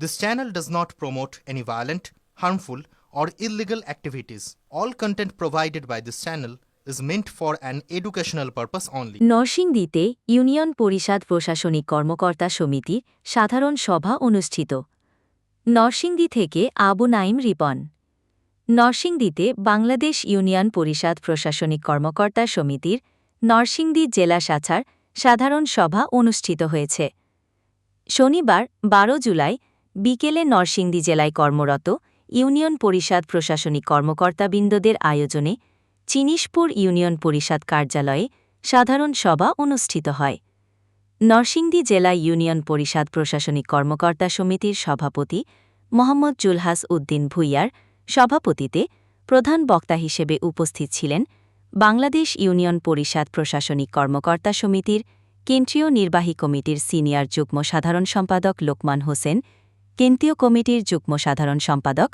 This channel does not promote any violent, harmful, or illegal activities. All content provided by this channel is meant for an educational purpose only. নরসিংদীতে union পরিষদ প্রশাসনিক কর্মকর্তা সমিতির সাধারণ সভা অনুষ্ঠিত। নরসিংদী থেকে আবু নাইম রিপন। নরসিংদীতে বাংলাদেশ ইউনিয়ন পরিষদ প্রশাসনিক কর্মকর্তা সমিতির নরসিংদী জেলা শাখার সাধারণ সভা অনুষ্ঠিত হয়েছে। শনিবার ১২ জুলাই বিকেলে নরসিংদী জেলায় কর্মরত ইউনিয়ন পরিষদ প্রশাসনিক কর্মকর্তাবৃন্দদের আয়োজনে চিনিশপুর ইউনিয়ন পরিষদ কার্যালয়ে সাধারণ সভা অনুষ্ঠিত হয়। নরসিংদী জেলা ইউনিয়ন পরিষদ প্রশাসনিক কর্মকর্তা সমিতির সভাপতি মোহাম্মদ জুলহাস উদ্দিন ভূঁইয়ার সভাপতিতে প্রধান বক্তা হিসেবে উপস্থিত ছিলেন বাংলাদেশ ইউনিয়ন পরিষদ প্রশাসনিক কর্মকর্তা সমিতির কেন্দ্রীয় নির্বাহী কমিটির সিনিয়র যুগ্ম সাধারণ সম্পাদক লোকমান হোসেন, কেন্দ্রীয় কমিটির যুগ্ম সাধারণ সম্পাদক